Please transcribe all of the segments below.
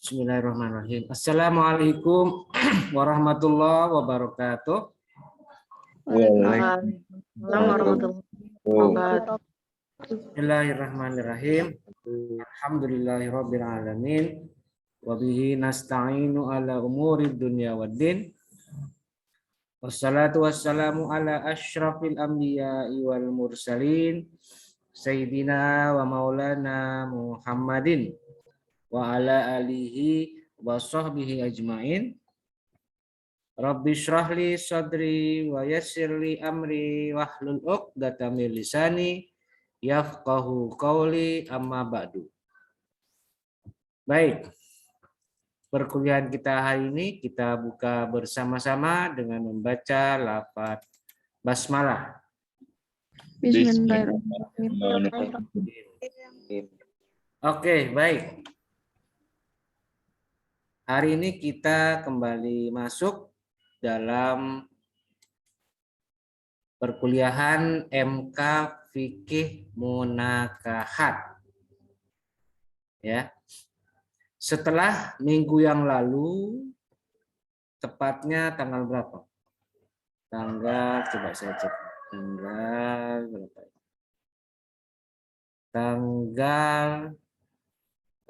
Bismillahirrahmanirrahim. Assalamualaikum warahmatullahi wabarakatuh. Waalaikumsalam warahmatullahi wabarakatuh. Bismillahirrahmanirrahim. Alhamdulillahirabbil alamin. Wa bihi nasta'inu ala umurid dunya waddin. Wassalatu wassalamu ala asyrafil anbiya'i wal mursalin sayyidina wa maulana Muhammadin wa ala alihi wa sahbihi ajmain. Rabbi shrahli sadri wa yassirli amri wahlul 'uqdatam min lisani yafqahu qawli, amma ba'du. Baik. Perkuliahan kita hari ini kita buka bersama-sama dengan membaca lafaz basmalah. Bismillahirrahmanirrahim. Oke, baik. Hari ini kita kembali masuk dalam perkuliahan MK Fikih Munakahat. Ya. Setelah minggu yang lalu, tepatnya tanggal berapa? Coba saya cek. Tanggal berapa? Tanggal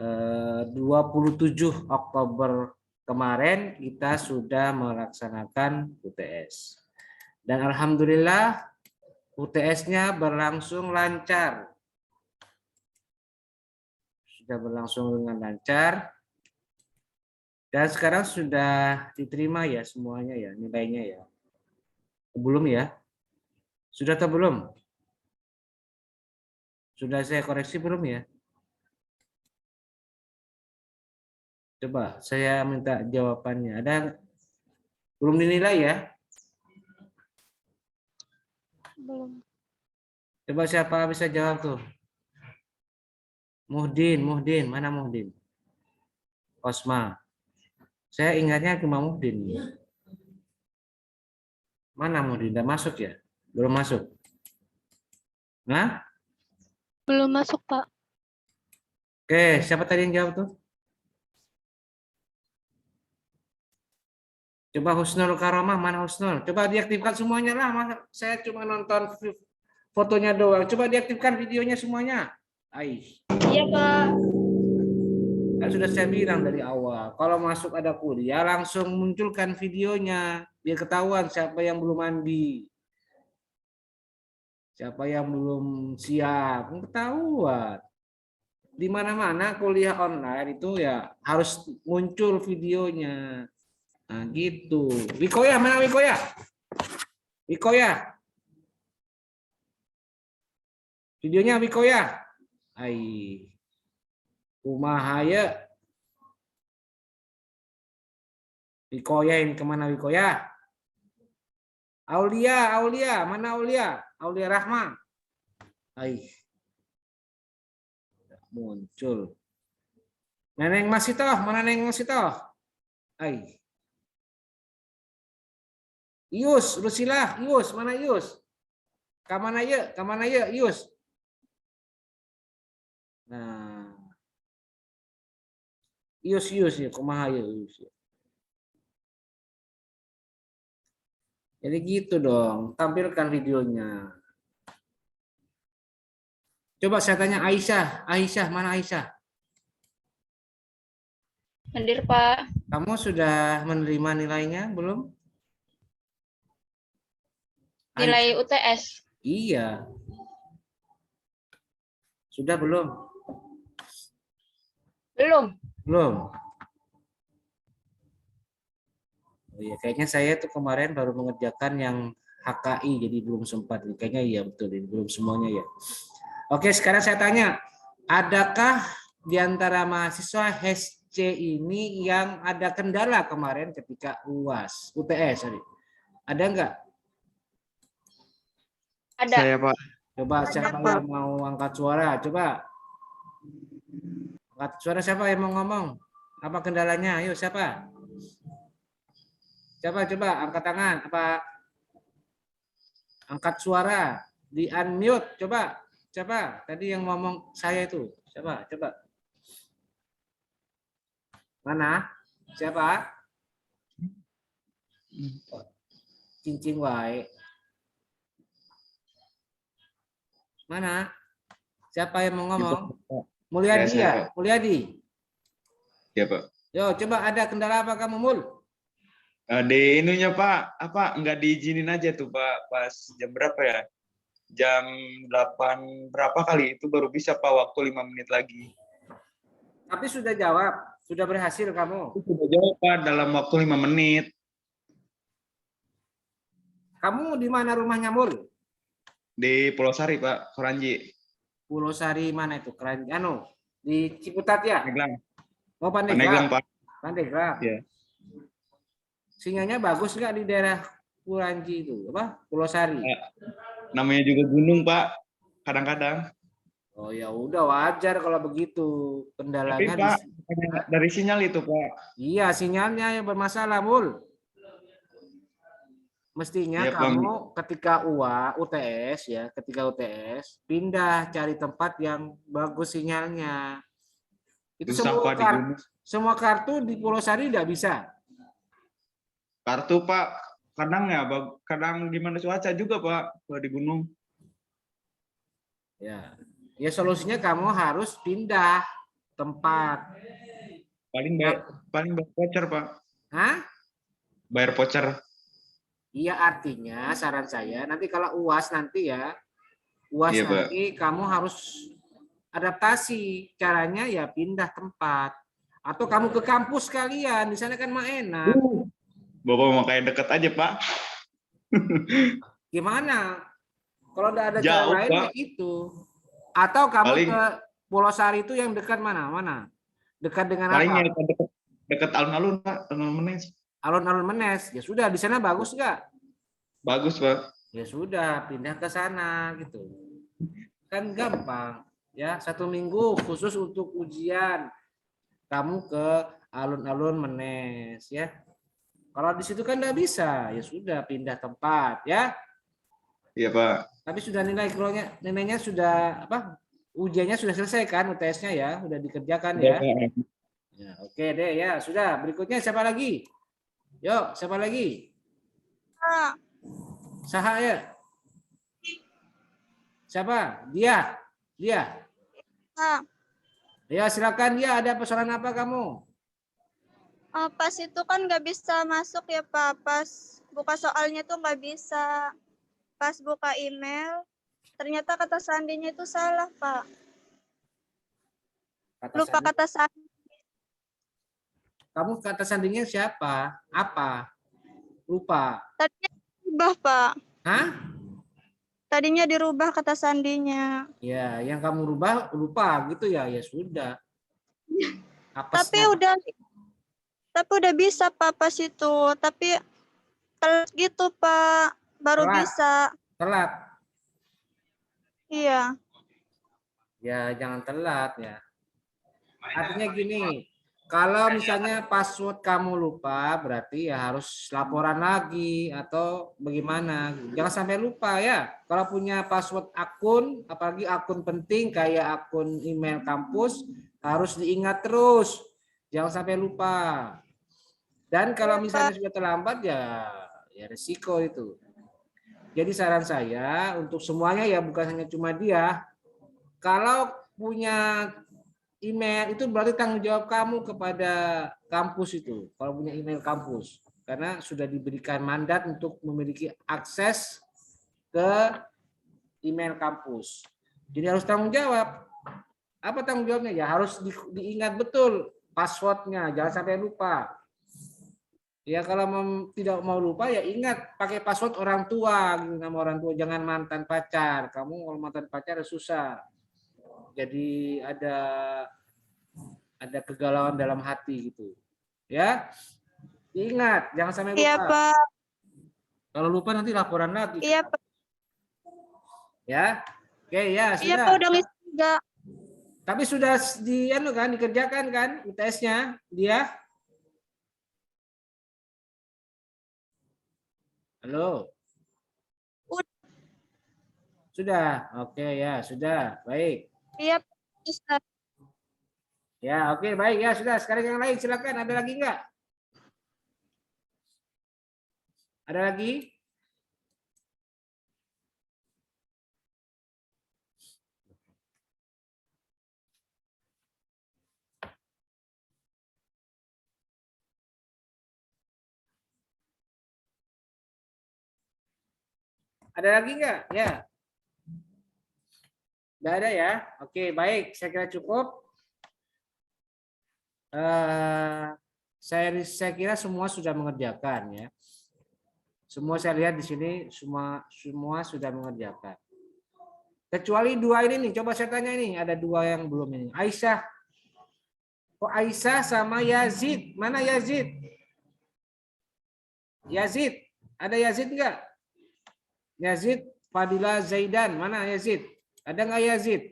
27 Oktober kemarin kita sudah melaksanakan UTS. Dan alhamdulillah UTS-nya berlangsung lancar. Sudah berlangsung dengan lancar. Dan sekarang sudah diterima ya semuanya ya, nilainya ya. Belum ya? Sudah atau belum? Sudah saya koreksi belum ya? Coba saya minta jawabannya. Ada belum dinilai ya? Belum. Coba siapa bisa jawab tuh? Muhdin, mana Muhdin? Osma. Saya ingatnya cuma Muhdin. Mana Muhdin? Udah masuk ya? Belum masuk? Nah? Belum masuk, Pak. Oke, siapa tadi yang jawab tuh? Coba Husnul Karomah, mana Husnul? Coba diaktifkan semuanya lah. Masa saya cuma nonton fotonya doang. Coba diaktifkan videonya semuanya. Iya, Pak. Kan sudah saya bilang dari awal, kalau masuk ada kuliah langsung munculkan videonya, biar ketahuan siapa yang belum mandi, siapa yang belum siap, ketahuan. Di mana-mana kuliah online itu ya harus muncul videonya. Nah gitu. Wikoya, mana Wikoya? Wikoya. Videonya Wikoya. Kumahaya. Wikoya ini kemana Wikoya? Aulia, mana Aulia? Aulia Rahma. Muncul. Neneng Masitoh, mana Neneng Masitoh? Ius, Rusilah, Ius, mana Ius? Kamana ya, Ius? Nah. Ius ya, kumaha ya Ius. Jadi gitu dong, tampilkan videonya. Coba saya tanya Aisyah, mana Aisyah? Hadir, Pak. Kamu sudah menerima nilainya belum? Nilai UTS. Iya. Sudah belum? Belum. Oh iya, kayaknya saya tuh kemarin baru mengerjakan yang HKI, jadi belum sempat. Kayaknya iya betul, belum semuanya ya. Oke, sekarang saya tanya, adakah di antara mahasiswa HC ini yang ada kendala kemarin ketika UTS? Ada enggak? Ada. Saya, Pak. Coba siapa yang mau angkat suara? Coba. Angkat suara siapa yang mau ngomong? Apa kendalanya? Ayo siapa? Coba angkat tangan. Apa? Angkat suara. Di unmute. Coba. Siapa? Tadi yang ngomong saya itu. Coba. Mana? Siapa? Cincin wae. Mana? Siapa yang mau Ya, ngomong? Pak. Mulyadi Saya, ya? Pak. Mulyadi. Ya, Pak. Yo, coba ada kendala apa kamu, Mul? Di ininya Pak, apa nggak diizinin aja tuh Pak pas jam berapa ya? Jam 8 berapa kali itu baru bisa Pak waktu 5 menit lagi. Tapi sudah jawab, sudah berhasil kamu. Itu sudah jawab Pak dalam waktu 5 menit. Kamu di mana rumahnya, Mul? Di Pulau Sari Pak, Koranji. Pulau Sari mana itu? Keran, anu, di Ciputat ya? Pandeglang. Mau Pandeglang Pandeglang? Pak. Pandeglang. Ya. Sinyalnya bagus nggak di daerah Puranji itu? Apa? Pulau Sari. Namanya juga gunung Pak, kadang-kadang. Oh ya udah wajar kalau begitu. Tapi Kendalanya Pak, dari sinyal itu Pak. iya sinyalnya yang bermasalah, Mul. Mestinya Ya, Pak. kamu ketika UTS ya, ketika UTS pindah cari tempat yang bagus sinyalnya. Itu Susah Pak di gunung. semua kartu di Pulau Sari tidak bisa. Kartu Pak, kadang gimana cuaca juga Pak kalau di gunung. Ya, ya solusinya kamu harus pindah tempat. Paling bayar voucher Pak. Hah? Bayar voucher. Iya artinya saran saya nanti kalau UAS nanti ya, UAS Iya, Pak. nanti kamu harus adaptasi. Caranya ya pindah tempat. Atau kamu ke kampus kalian, di sana kan mah enak. Bapak mau kayak deket aja Pak. Gimana? Kalau udah ada cara Jauh, lain Pak. kayak gitu. Atau kamu Paling- ke Pulau Sari itu yang dekat mana? Mana? Dekat dengan Paling ya apa? deket alun-alun Pak, alun-alun Menes. Alun-alun Menes. Ya sudah, di sana bagus nggak? Bagus Pak. Ya sudah, pindah ke sana gitu. Kan gampang. Ya, 1 minggu khusus untuk ujian. Kamu ke alun-alun Menes ya. Kalau di situ kan nggak bisa, ya sudah pindah tempat ya. Iya Pak. Tapi sudah nilainya sudah apa? Ujiannya sudah selesai kan, UTS-nya ya, sudah dikerjakan ya. Ya, oke deh ya, sudah. Berikutnya siapa lagi? Yuk, siapa lagi? Pak. Saha ya. Siapa? Dia. Pak. Ya, silakan dia. Ada persoalan apa kamu? Pas itu kan nggak bisa masuk ya Pak. Pas buka soalnya tuh nggak bisa. Pas buka email, ternyata kata sandinya itu salah Pak. Lupa kata sandi. Kamu kata sandinya siapa? Apa? Lupa. Tadinya dirubah Pak. Hah? Tadinya dirubah kata sandinya. Ya, yang kamu rubah lupa gitu ya. Ya sudah. Tapi udah bisa Pak pas itu. Tapi telat gitu Pak. Baru Telat. bisa. Telat. Iya. Ya, jangan telat ya. Artinya gini, kalau misalnya password kamu lupa, berarti ya harus laporan lagi atau bagaimana. Jangan sampai lupa ya. Kalau punya password akun, apalagi akun penting kayak akun email kampus, harus diingat terus. Jangan sampai lupa. Dan kalau misalnya sudah terlambat ya resiko itu. Jadi saran saya untuk semuanya ya, bukan hanya cuma dia. Kalau punya email itu berarti tanggung jawab kamu kepada kampus itu. Kalau punya email kampus, karena sudah diberikan mandat untuk memiliki akses ke email kampus. Jadi harus tanggung jawab. Apa tanggung jawabnya? Ya harus diingat betul passwordnya, jangan sampai lupa. Ya kalau tidak mau lupa ya ingat pakai password orang tua, nama orang tua, jangan mantan pacar. Kamu kalau mantan pacar susah. Jadi ada kegalauan dalam hati gitu. Ya. Ingat, jangan sampai lupa. Iya, Pak. Kalau lupa nanti laporan lagi. Iya, Pak. Ya. Oke, ya, sudah. Iya, Pak, udah ngisi juga. Tapi sudah dikerjakan kan UTS-nya dia? Halo. Sudah. Oke ya, sudah. Baik. Iya, Ustaz. Ya, oke, baik ya sudah. Sekarang yang lain silakan. Ada lagi enggak? Ada lagi? Ada lagi enggak? Ya. Tidak ada ya. Oke, baik. Saya kira cukup. Saya kira semua sudah mengerjakan ya. Semua saya lihat di sini semua sudah mengerjakan. Kecuali dua ini nih, coba saya tanya ini, ada dua yang belum ini. Aisyah. Kok Aisyah sama Yazid? Mana Yazid? Yazid. Ada Yazid enggak? Yazid, Fadila Zaidan. Mana Yazid? Ada enggak Yazid?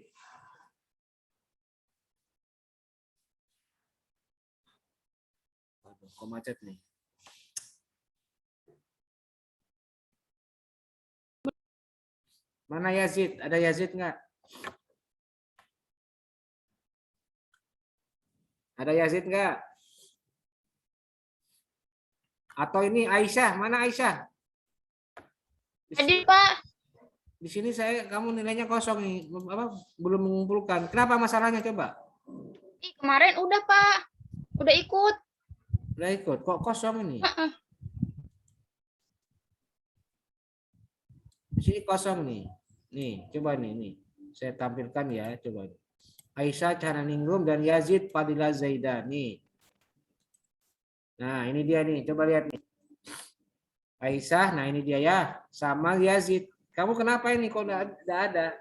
Aduh, kok macet nih. Mana Yazid? Ada Yazid enggak? Ada Yazid enggak? Atau ini Aisyah, mana Aisyah? Tadi Pak, Di sini kamu nilainya kosong nih, belum mengumpulkan. Kenapa masalahnya coba? kemarin udah Pak, udah ikut. Udah ikut, kok kosong ini? Di sini kosong nih. Nih, coba nih. Saya tampilkan ya, coba. Aisyah Cananingrum dan Yazid Fadila Zaidan nih. Nah, ini dia nih, coba lihat nih. Aisyah, nah ini dia ya, sama Yazid. Kamu kenapa ini kok enggak ada?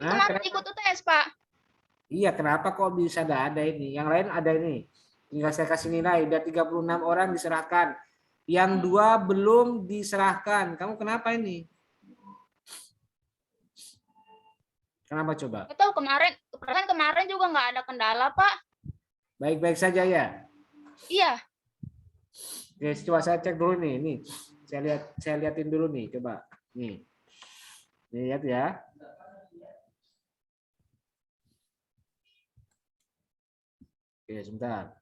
Hah, Kemarin ikut UTS Pak. Iya, kenapa kok bisa enggak ada ini? Yang lain ada ini. Tinggal saya kasih nilai, udah 36 orang diserahkan. Yang 2 belum diserahkan. Kamu kenapa ini? Kenapa coba? Nggak tahu kemarin juga nggak ada kendala Pak. Baik-baik saja ya. Iya. Oke, coba saya cek dulu nih. Nih, saya liatin dulu nih, coba. Nih. Nih, lihat ya. Oke, sebentar.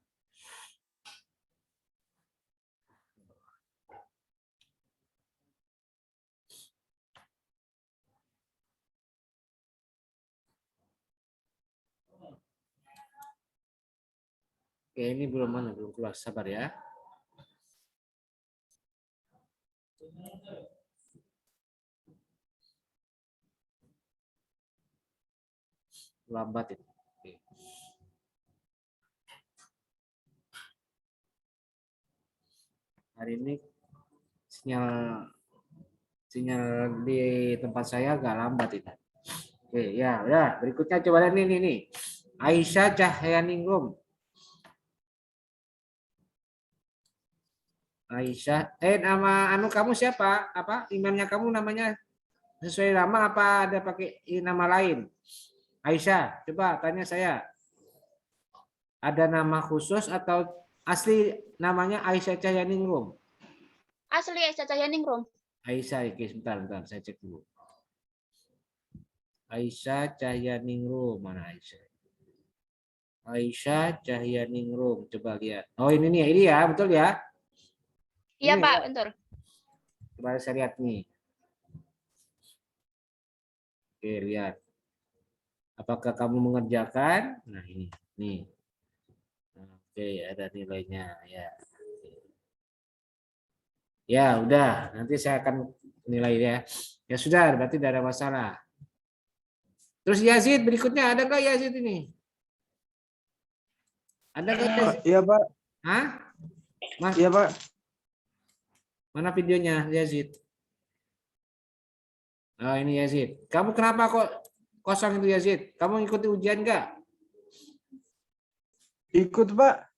Oke, ini belum keluar. Sabar ya. Lambat itu. Oke. Hari ini sinyal di tempat saya agak lambat itu. Oke, ya. Berikutnya coba lihat nih. Aisyah Cahyaningrum. Aisyah. Nama kamu siapa? Apa? Emailnya kamu namanya sesuai nama apa ada pakai nama lain? Aisyah, coba tanya saya. Ada nama khusus atau asli namanya Aisyah Cahyaningrum? Asli Aisyah Cahyaningrum. Aisyah, oke, sebentar, saya cek dulu. Aisyah Cahyaningrum, mana Aisyah? Aisyah Cahyaningrum, coba lihat. Oh ini ya, betul ya? Iya Ini Pak, ya. bentar. Coba saya lihat nih. Oke, lihat. Apakah kamu mengerjakan? Nah ini, nih. Oke, ada nilainya ya. Ya, udah. Nanti saya akan nilai ya. Ya sudah, berarti tidak ada masalah. Terus Yazid berikutnya ada nggak Yazid ini? Ada nggak Yazid? Iya Pak. Hah? Mas, Iya Pak. mana videonya Yazid? Oh ini Yazid. Kamu kenapa kok kosong itu Yazid? Kamu ikuti ujian nggak? Ikut Pak.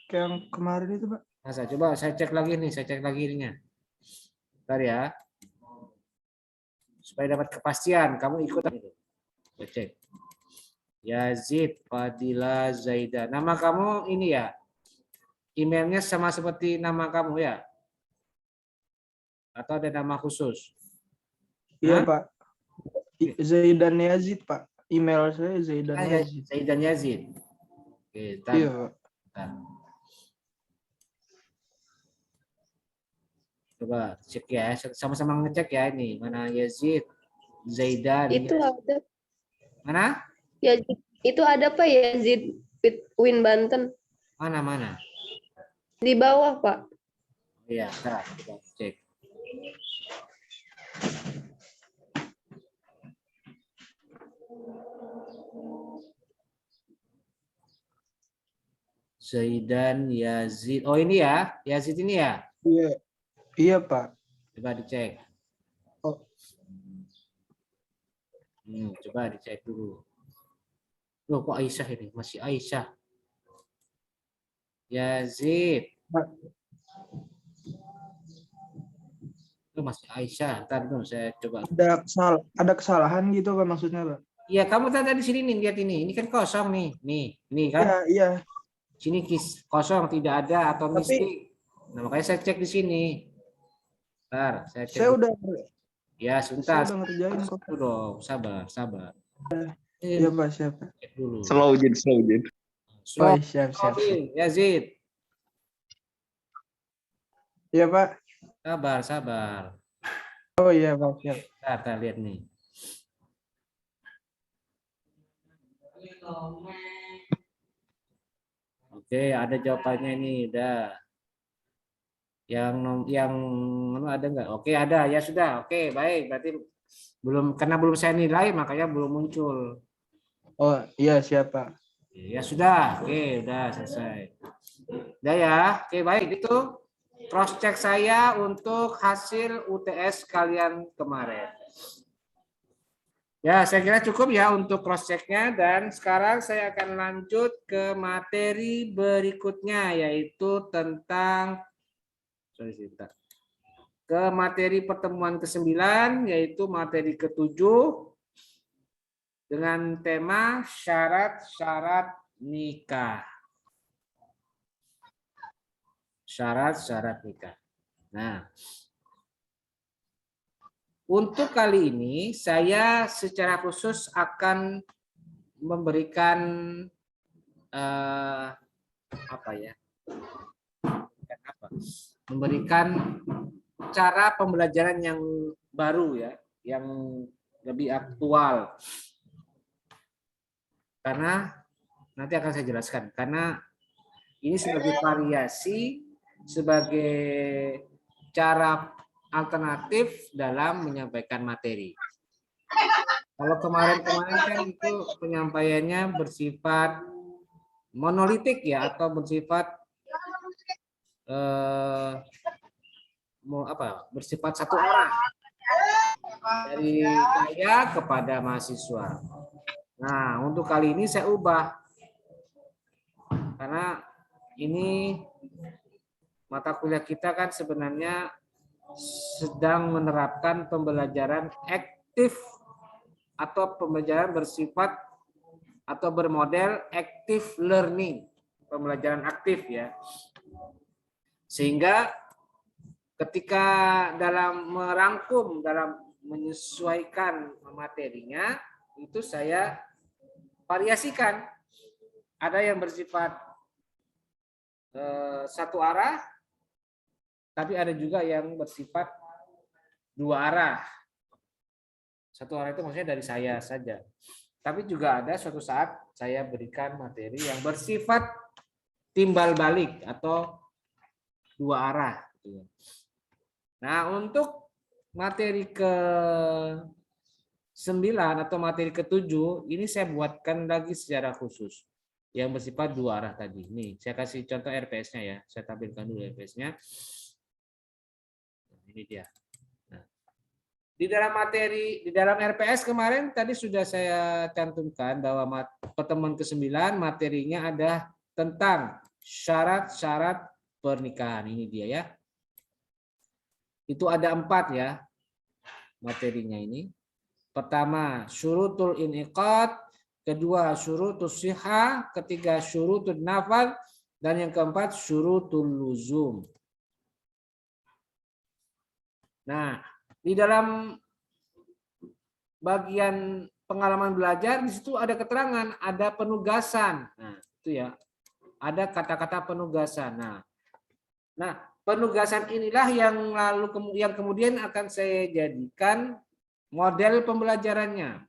Kayak yang kemarin itu Pak. Masa coba saya cek lagi nih, ininya. Bentar ya. Supaya dapat kepastian, kamu ikut itu. Saya cek. Yazid Fadila Zaida. Nama kamu ini ya? Emailnya sama seperti nama kamu ya? Atau ada nama khusus? Iya Hah? Pak. Zaidan Yazid Pak. email saya Zaidan Ah, ya, Yazid. Zaidan Yazid. Oke, ntar, Iya, Pak. ntar. Coba cek ya, sama-sama ngecek ya ini. Mana Yazid, Zaidan, Itu ada mana? Yazid. Itu ada Pak Yazid Win Banten Mana? di bawah Pak. Iya, ntar kita cek. Zaidan Yazid. Oh ini ya, Yazid ini ya. Iya, iya Pak. Coba dicek. Oh. Coba dicek dulu. Loh kok Aisyah ini? Masih Aisyah. Yazid. Pak. Itu masih Aisyah. Ntar dulu saya coba. Ada kesalahan gitu Pak maksudnya Pak? Iya, kamu tadi di sini nih, lihat ini. Ini kan kosong nih. Nih kan. Iya, iya. Sini kosong, tidak ada atau Tapi- mistake. Nah, makanya saya cek di sini. Ntar, saya cek. Saya udah Ya, sebentar. ngerjain kok. Dulu dong, sabar. Iya Pak, siap. Cek dulu. Slow Jin. Oh, siap. Yazid, Iya Pak. sabar. Oh iya Pak, siap. Ntar lihat nih. Oke, ada jawabannya ini, udah. Yang ada nggak? Oke, ada. Ya sudah. Oke, baik. Berarti karena belum saya nilai, makanya belum muncul. Oh iya, siap Pak. Ya sudah. Oke, udah selesai. Udah ya. Oke, baik. Itu cross check saya untuk hasil UTS kalian kemarin. Ya, saya kira cukup ya untuk cross check-nya, dan sekarang saya akan lanjut ke materi berikutnya, yaitu tentang ke materi pertemuan ke-9, yaitu materi ke-7 dengan tema syarat-syarat nikah. Syarat-syarat nikah. Nah, untuk kali ini saya secara khusus akan memberikan memberikan cara pembelajaran yang baru ya, yang lebih aktual. Karena nanti akan saya jelaskan, karena ini sebagai variasi, sebagai cara alternatif dalam menyampaikan materi. Kalau kemarin kan itu penyampaiannya bersifat monolitik ya, atau bersifat bersifat satu arah dari saya kepada mahasiswa. Nah, untuk kali ini saya ubah, karena ini mata kuliah kita kan sebenarnya sedang menerapkan pembelajaran aktif atau pembelajaran bersifat atau bermodel active learning, pembelajaran aktif ya. Sehingga ketika dalam merangkum, dalam menyesuaikan materinya, itu saya variasikan. Ada yang bersifat satu arah, tapi ada juga yang bersifat dua arah. Satu arah itu maksudnya dari saya saja. Tapi juga ada suatu saat saya berikan materi yang bersifat timbal balik atau dua arah. Nah, untuk materi ke-9 atau materi ke-7, ini saya buatkan lagi secara khusus yang bersifat dua arah tadi. Nih, saya kasih contoh RPS-nya ya. Saya tampilkan dulu RPS-nya. Ini dia. Nah, di dalam RPS kemarin tadi sudah saya cantumkan bahwa pertemuan ke-9 materinya ada tentang syarat-syarat pernikahan. Ini dia ya. Itu ada 4 ya materinya ini. Pertama, syurutul iniqad, kedua syurutus sihah, ketiga syurutul nafal, dan yang keempat syurutul luzum. Nah, di dalam bagian pengalaman belajar, di situ ada keterangan, ada penugasan. Nah, itu ya. Ada kata-kata penugasan. Nah, penugasan inilah yang kemudian akan saya jadikan model pembelajarannya.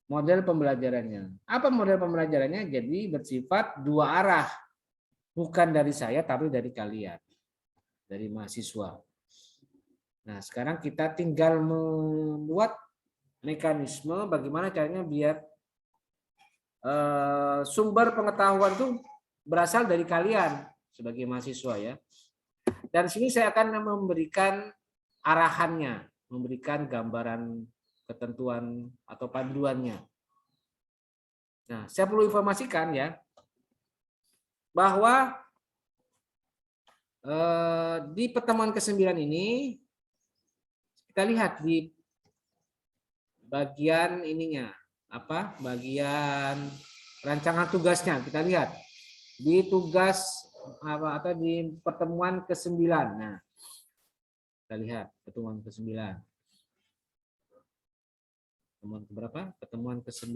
Model pembelajarannya. Apa model pembelajarannya? Jadi bersifat dua arah. Bukan dari saya, tapi dari kalian. Dari mahasiswa. Nah, sekarang kita tinggal membuat mekanisme bagaimana caranya biar sumber pengetahuan itu berasal dari kalian sebagai mahasiswa ya. Dan sini saya akan memberikan arahannya, memberikan gambaran ketentuan atau panduannya. Nah, saya perlu informasikan ya bahwa di pertemuan ke-9 ini kita lihat di bagian ininya apa? Bagian rancangan tugasnya kita lihat di tugas apa atau di pertemuan ke-9. Nah, kita lihat pertemuan ke-9. Pertemuan keberapa? Pertemuan ke-9.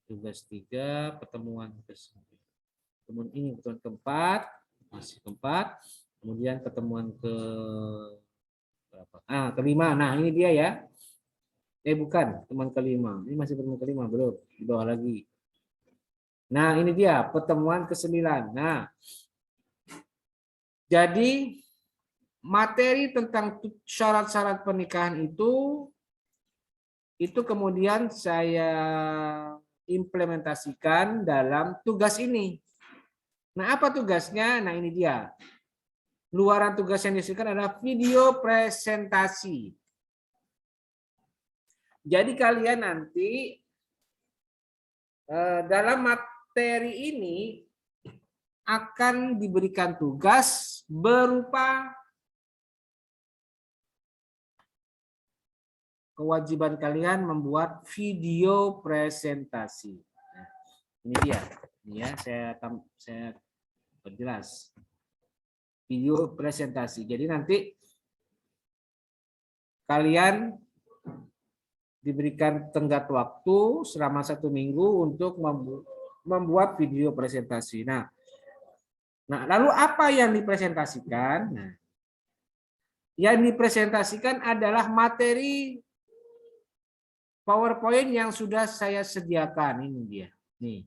Tugas 3, pertemuan ke-9. Kemudian ini pertemuan keempat, masih keempat. Kemudian pertemuan ke berapa? Kelima. Nah, ini dia ya. Bukan, pertemuan kelima. Ini masih pertemuan kelima, belum. Di bawah lagi. Nah, ini dia pertemuan ke-9. Nah, jadi materi tentang syarat-syarat pernikahan itu kemudian saya implementasikan dalam tugas ini. Nah, apa tugasnya? Nah, ini dia. Luaran tugas yang disediakan adalah video presentasi. Jadi kalian nanti dalam materi ini akan diberikan tugas berupa kewajiban kalian membuat video presentasi. Nah, ini dia. Ini ya, saya perjelas. Video presentasi. Jadi nanti kalian diberikan tenggat waktu selama 1 minggu untuk membuat video presentasi. Nah, lalu apa yang dipresentasikan? Nah, yang dipresentasikan adalah materi PowerPoint yang sudah saya sediakan. Ini dia. Nih,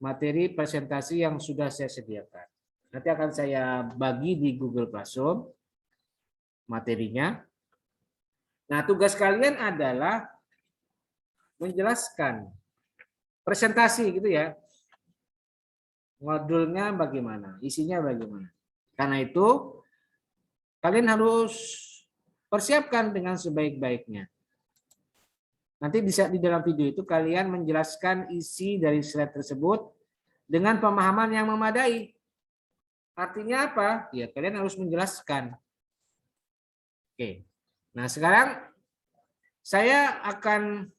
materi presentasi yang sudah saya sediakan. Nanti akan saya bagi di Google Classroom materinya. Nah, tugas kalian adalah menjelaskan presentasi gitu ya. Modulnya bagaimana, isinya bagaimana. Karena itu kalian harus persiapkan dengan sebaik-baiknya. Nanti bisa di dalam video itu kalian menjelaskan isi dari slide tersebut dengan pemahaman yang memadai. Artinya apa? Ya, kalian harus menjelaskan. Oke. Nah, sekarang saya akan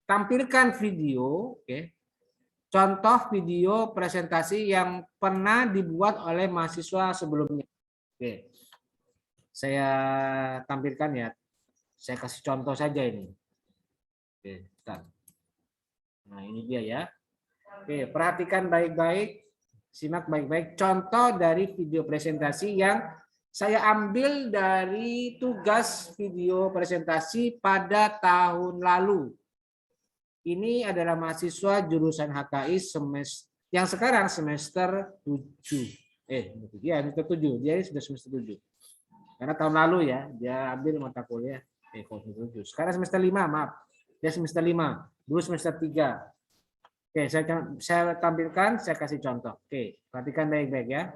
tampilkan video, oke. Contoh video presentasi yang pernah dibuat oleh mahasiswa sebelumnya. Oke. Saya tampilkan ya. Saya kasih contoh saja ini. Oke, bentar. Nah, ini dia ya. Oke, perhatikan baik-baik, simak baik-baik contoh dari video presentasi yang saya ambil dari tugas video presentasi pada tahun lalu. Ini adalah mahasiswa jurusan HKI semester yang sekarang semester 7. Ya, semester 7. Dia sudah semester 7. Karena tahun lalu ya, dia ambil mata kuliah semester 7. Sekarang semester 5, maaf. Dia semester 5, dulu semester 3. Oke, saya tampilkan, saya kasih contoh. Oke, perhatikan baik-baik ya.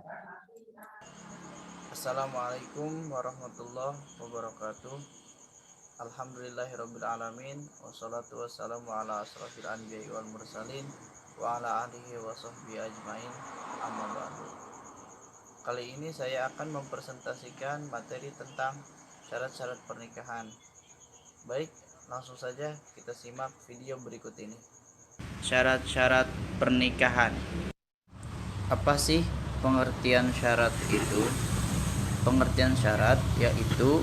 Assalamualaikum warahmatullahi wabarakatuh. Alhamdulillahirrabbilalamin. Wassalatu wassalamu ala asrafil anbiya'i wal mursalin wa ala alihi wa sahbihi ajmain, amma ba'du. Kali ini saya akan mempresentasikan materi tentang syarat-syarat pernikahan. Baik, langsung saja kita simak video berikut ini. Syarat-syarat pernikahan. Apa sih pengertian syarat itu? Pengertian syarat yaitu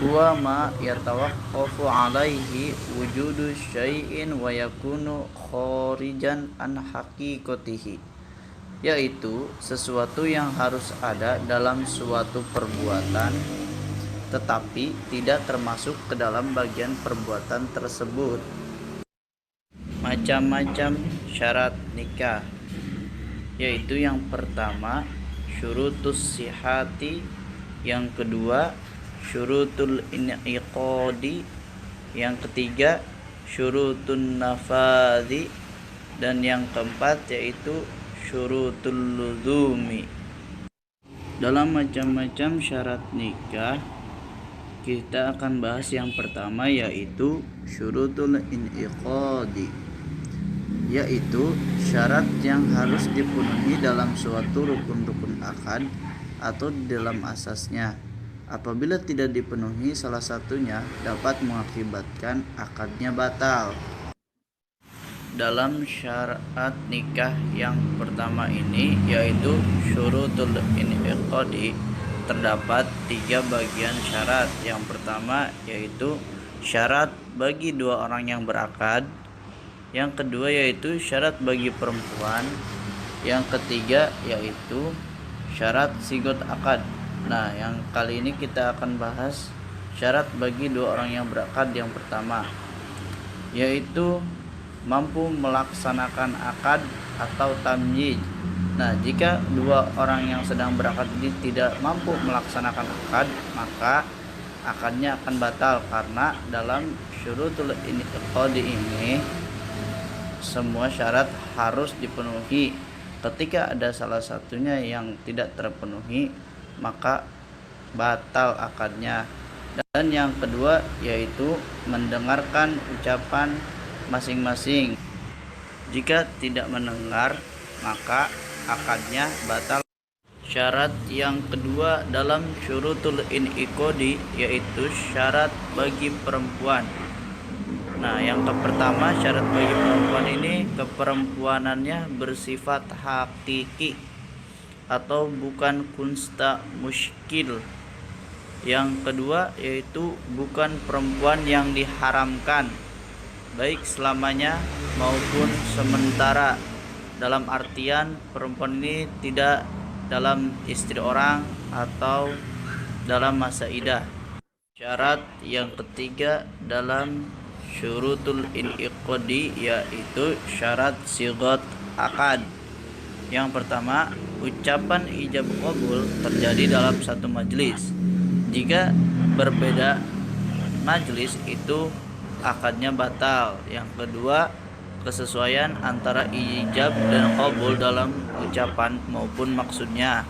huwa ma yatawaqqafu alaihi wujudu syai'in wa yakunu kharijan an haqiqatihi, yaitu sesuatu yang harus ada dalam suatu perbuatan tetapi tidak termasuk ke dalam bagian perbuatan tersebut. Macam-macam syarat nikah, yaitu yang pertama syurutus sihati, yang kedua syurutul in'iqadi, yang ketiga syurutun nafadhi, dan yang keempat yaitu syurutul luzumi. Dalam macam-macam syarat nikah, kita akan bahas yang pertama yaitu syurutul in'iqadi, yaitu syarat yang harus dipenuhi dalam suatu rukun-rukun akad atau dalam asasnya. Apabila tidak dipenuhi salah satunya dapat mengakibatkan akadnya batal. Dalam syarat nikah yang pertama ini yaitu syurutul in'iqadi, terdapat 3 bagian syarat. Yang pertama yaitu syarat bagi 2 orang yang berakad, yang kedua yaitu syarat bagi perempuan, yang ketiga yaitu syarat sigot akad. Nah, yang kali ini kita akan bahas syarat bagi 2 orang yang berakad. Yang pertama yaitu mampu melaksanakan akad atau tamyiz. Nah, jika 2 orang yang sedang berakad ini tidak mampu melaksanakan akad, maka akadnya akan batal, karena dalam syurutul in'iqadi ini semua syarat harus dipenuhi. Ketika ada salah satunya yang tidak terpenuhi, maka batal akadnya. Dan yang kedua yaitu mendengarkan ucapan masing-masing. Jika tidak mendengar, maka akadnya batal. Syarat yang kedua dalam syurutul in'iqadi yaitu syarat bagi perempuan. Nah, yang pertama syarat bagi perempuan ini keperempuanannya bersifat hakiki atau bukan kunsta muskil. Yang kedua yaitu bukan perempuan yang diharamkan, baik selamanya maupun sementara. Dalam artian perempuan ini tidak dalam istri orang atau dalam masa idah. Syarat yang ketiga dalam syurutul in'iqadi yaitu syarat sigot akad. Yang pertama, ucapan ijab qabul terjadi dalam satu majelis. Jika berbeda majelis itu akadnya batal. Yang kedua, kesesuaian antara ijab dan qabul dalam ucapan maupun maksudnya.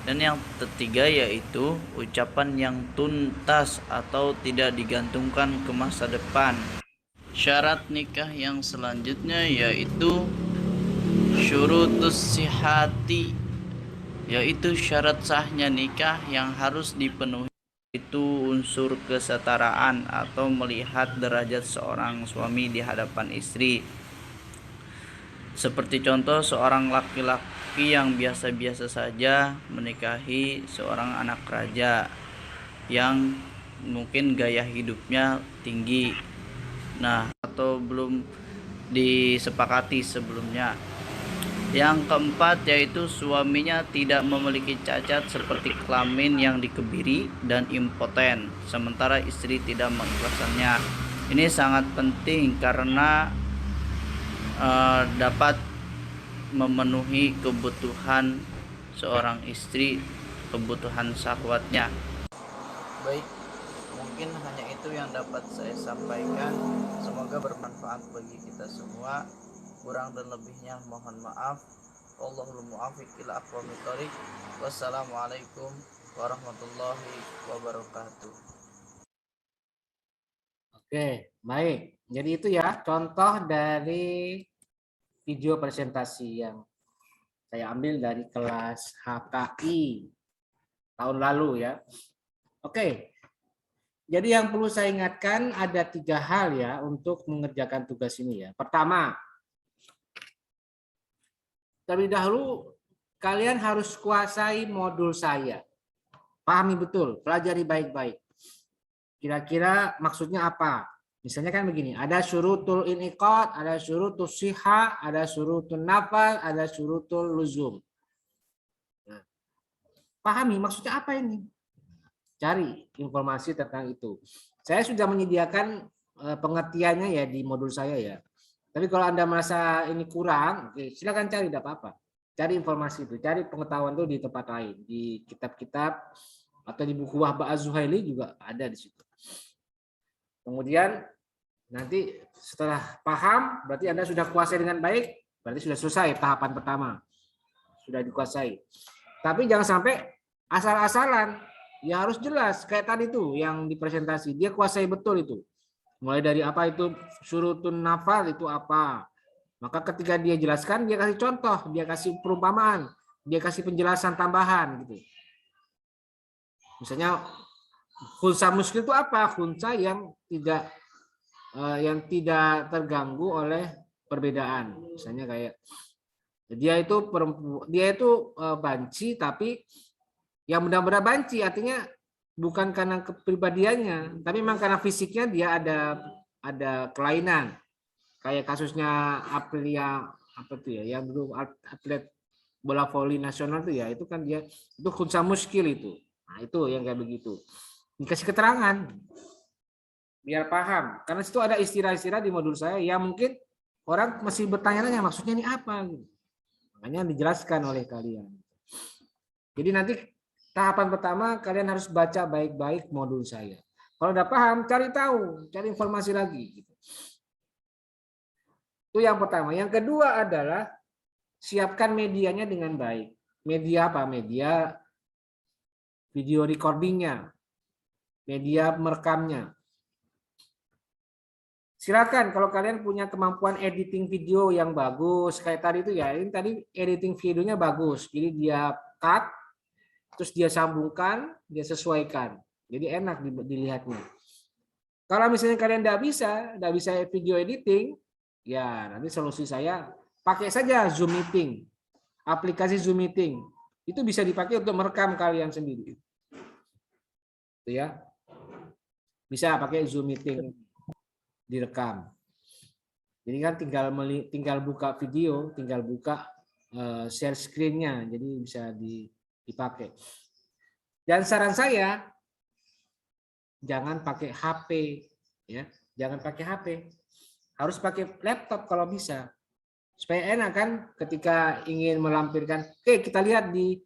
Dan yang ketiga yaitu ucapan yang tuntas atau tidak digantungkan ke masa depan. Syarat nikah yang selanjutnya yaitu syurutus sihati, yaitu syarat sahnya nikah yang harus dipenuhi, itu unsur kesetaraan atau melihat derajat seorang suami di hadapan istri. Seperti contoh seorang laki-laki yang biasa-biasa saja menikahi seorang anak raja yang mungkin gaya hidupnya tinggi, nah atau belum disepakati sebelumnya. Yang keempat yaitu suaminya tidak memiliki cacat seperti kelamin yang dikebiri dan impoten, sementara istri tidak mengikhlaskannya. Ini sangat penting karena dapat memenuhi kebutuhan seorang istri, kebutuhan syahwatnya. Baik, mungkin hanya itu yang dapat saya sampaikan. Semoga bermanfaat bagi kita semua. Kurang dan lebihnya mohon maaf. Wallahul muwaffiq ila aqwamit thoriq. Wassalamualaikum warahmatullahi wabarakatuh. Oke, baik. Jadi itu ya contoh dari video presentasi yang saya ambil dari kelas HKI tahun lalu ya. Oke. Jadi yang perlu saya ingatkan ada 3 hal ya untuk mengerjakan tugas ini ya. Pertama, terlebih dahulu kalian harus kuasai modul saya. Pahami betul, pelajari baik-baik. Kira-kira maksudnya apa? Misalnya kan begini, ada syurutul iniqad, ada syurutul siha, ada syurutul nafal, ada syurutul luzum. Nah, pahami maksudnya apa ini? Cari informasi tentang itu. Saya sudah menyediakan pengertiannya ya di modul saya ya. Tapi kalau Anda merasa ini kurang, oke, silakan cari, tidak apa-apa. Cari informasi itu, cari pengetahuan itu di tempat lain, di kitab-kitab atau di buku Wahbah Az-Zuhaili juga ada di situ. Kemudian nanti setelah paham, berarti Anda sudah kuasai dengan baik, berarti sudah selesai tahapan pertama. Sudah dikuasai. Tapi jangan sampai asal-asalan, ya harus jelas. Kayak tadi tuh yang di presentasi, dia kuasai betul itu. Mulai dari apa itu syurutun nafal itu apa. Maka ketika dia jelaskan, dia kasih contoh, dia kasih perumpamaan, dia kasih penjelasan tambahan gitu. Misalnya khunsa muskil itu apa? Khunsa yang tidak terganggu oleh perbedaan. Misalnya kayak dia itu banci, tapi yang benar-benar banci artinya bukan karena kepribadiannya, tapi memang karena fisiknya dia ada kelainan. Kayak kasusnya Aprilia apa tuh ya, yang dulu atlet bola voli nasional tuh ya, itu kan dia itu khunsa muskil itu. Nah, itu yang kayak begitu. Dikasih keterangan biar paham. Karena situ ada istilah-istilah di modul saya yang mungkin orang masih bertanya-tanya maksudnya ini apa. Makanya dijelaskan oleh kalian. Jadi nanti tahapan pertama kalian harus baca baik-baik modul saya. Kalau udah paham, cari tahu, cari informasi lagi. Itu yang pertama. Yang kedua adalah siapkan medianya dengan baik. Media apa? Media video recordingnya, media merekamnya. Silakan kalau kalian punya kemampuan editing video yang bagus kayak tadi itu ya, ini tadi editing videonya bagus. Jadi dia cut, terus dia sambungkan, dia sesuaikan. Jadi enak dilihatnya. Kalau misalnya kalian tidak bisa video editing, ya nanti solusi saya pakai saja Zoom Meeting, aplikasi Zoom Meeting. Itu bisa dipakai untuk merekam kalian sendiri. Itu ya. Bisa pakai Zoom Meeting direkam. Jadi kan tinggal buka video, tinggal buka share screen-nya, jadi bisa dipakai. Dan saran saya jangan pakai HP ya, jangan pakai HP. Harus pakai laptop kalau bisa. Supaya enak kan ketika ingin melampirkan. Oke, kita lihat di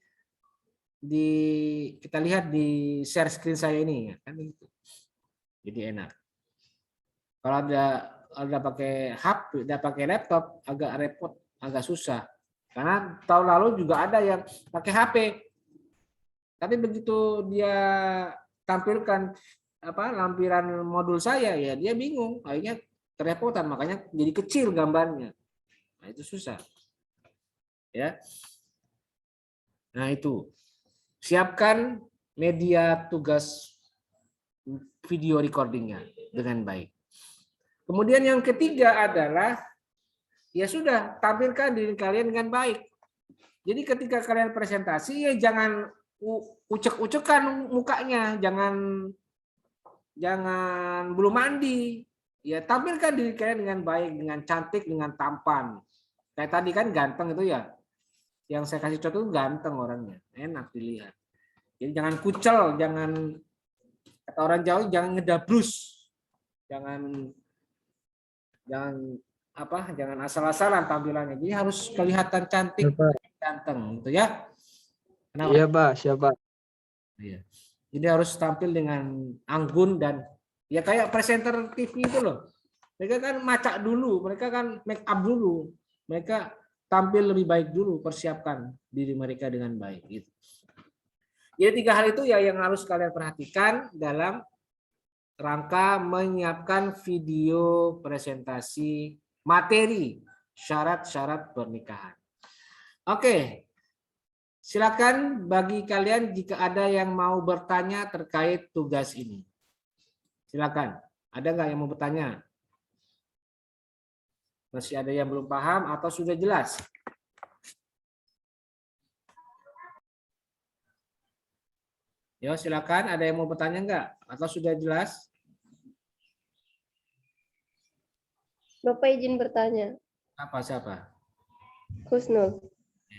share screen saya ini ya kan gitu. Jadi enak. Kalau ada pakai HP, ada pakai laptop agak repot, agak susah. Karena tahun lalu juga ada yang pakai HP. Tapi begitu dia tampilkan lampiran modul saya ya dia bingung, akhirnya kerepotan, makanya jadi kecil gambarnya. Nah, itu susah. Ya. Nah, itu. Siapkan media tugas video recordingnya dengan baik. Kemudian yang ketiga adalah ya sudah, tampilkan diri kalian dengan baik. Jadi ketika kalian presentasi ya jangan ucek-ucekan mukanya, jangan belum mandi. Ya tampilkan diri kalian dengan baik, dengan cantik, dengan tampan. Kayak tadi kan ganteng itu ya. Yang saya kasih contoh itu ganteng orangnya, enak dilihat. Jadi jangan kucel, jangan kata orang Jawa jangan ngedabrus. Jangan asal-asalan tampilannya. Jadi harus kelihatan cantik, ganteng gitu ya. Kenapa? Iya, Pak, siapa? Iya. Jadi harus tampil dengan anggun dan ya kayak presenter TV itu loh. Mereka kan macak dulu, mereka kan make up dulu. Mereka tampil lebih baik dulu, persiapkan diri mereka dengan baik gitu. Jadi 3 hal itu ya yang harus kalian perhatikan dalam rangka menyiapkan video presentasi materi syarat-syarat pernikahan. Oke. Silakan bagi kalian jika ada yang mau bertanya terkait tugas ini. Silakan. Ada nggak yang mau bertanya? Masih ada yang belum paham atau sudah jelas? Ya, silakan. Ada yang mau bertanya nggak? Atau sudah jelas? Bapak izin bertanya. Apa siapa? Husnul.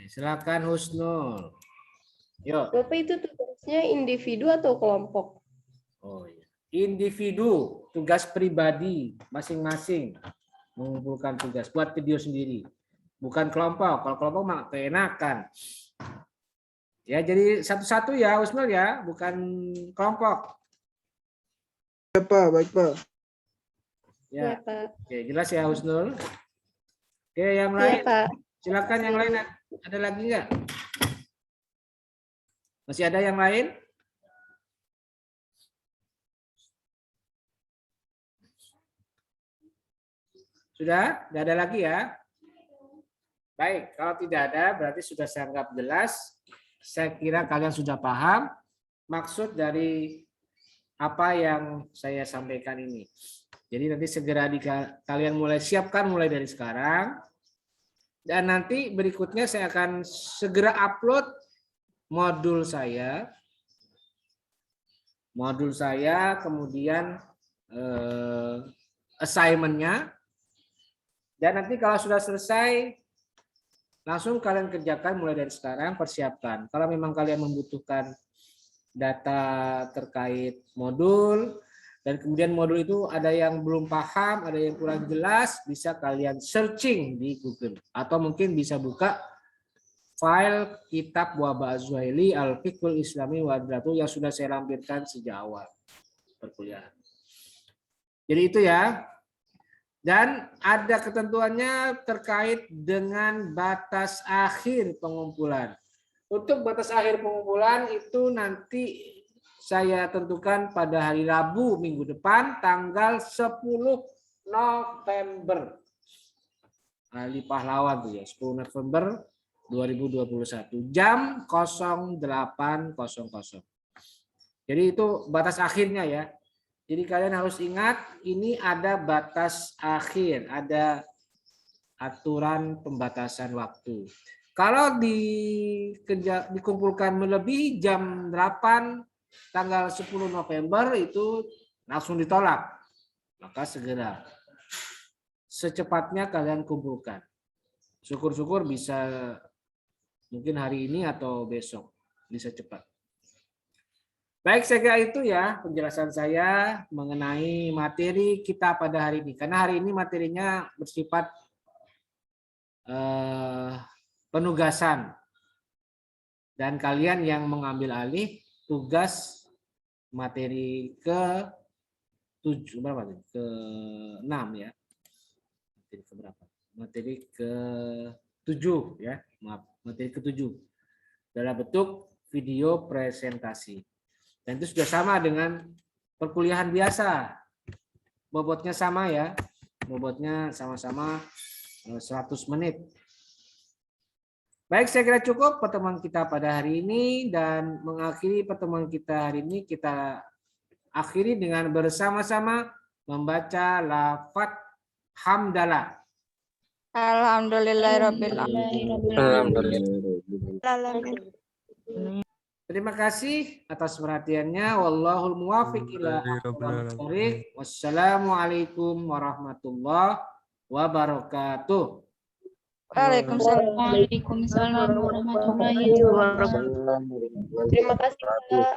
Silakan Husnul. Yuk. Bapak itu tugasnya individu atau kelompok? Oh iya. Individu, tugas pribadi masing-masing mengumpulkan tugas buat video sendiri. Bukan kelompok. Kalau kelompok mah keenakan. Ya, jadi satu-satu ya Husnul ya, bukan kelompok. Ya Pak, baik Pak. Ya, Ya. Pak. Oke, jelas ya Husnul. Oke, yang Ya, lain. Pak. Silakan yang lain, ada lagi nggak? Masih ada yang lain? Sudah? Nggak ada lagi ya? Baik, kalau tidak ada berarti sudah saya anggap jelas. Saya kira kalian sudah paham maksud dari apa yang saya sampaikan ini. Jadi nanti segera kalian mulai siapkan mulai dari sekarang. Dan nanti berikutnya saya akan segera upload modul saya. Modul saya, kemudian assignment-nya. Dan nanti kalau sudah selesai, langsung kalian kerjakan mulai dari sekarang, persiapkan. Kalau memang kalian membutuhkan data terkait modul, dan kemudian modul itu ada yang belum paham, ada yang kurang jelas, bisa kalian searching di Google. Atau mungkin bisa buka file kitab Wahbah Az-Zuhaili Al-Fiqhul Islami wa Adratu yang sudah saya lampirkan sejak awal perkuliahan. Jadi itu ya. Dan ada ketentuannya terkait dengan batas akhir pengumpulan. Untuk batas akhir pengumpulan itu nanti saya tentukan pada hari Rabu minggu depan tanggal 10 November. Hari pahlawan tuh ya, 10 November 2021 jam 08.00. Jadi itu batas akhirnya ya. Jadi kalian harus ingat ini ada batas akhir, ada aturan pembatasan waktu. Kalau dikumpulkan melebihi jam 8 tanggal 10 November itu langsung ditolak. Maka segera secepatnya kalian kumpulkan. Syukur-syukur bisa mungkin hari ini atau besok bisa cepat. Baik, saya kira itu ya penjelasan saya mengenai materi kita pada hari ini. Karena hari ini materinya bersifat penugasan. Dan kalian yang mengambil alih tugas materi ke-7 berapa? Ke-6 ya. Materi ke berapa? Materi ke-7 ya. Maaf, materi ke-7. Dalam bentuk video presentasi. Dan itu sudah sama dengan perkuliahan biasa. Bobotnya sama ya. Bobotnya sama-sama 100 menit. Baik, saya kira cukup pertemuan kita pada hari ini. Dan mengakhiri pertemuan kita hari ini, kita akhiri dengan bersama-sama membaca lafaz hamdalah. Alhamdulillahirabbil alamin. Terima kasih atas perhatiannya. Wallahul muwaffiq ila aqwamit thoriq. Wassalamualaikum warahmatullahi wabarakatuh. Waalaikumsalam. Waalaikumsalam warahmatullahi wabarakatuh. Terima kasih, Pak.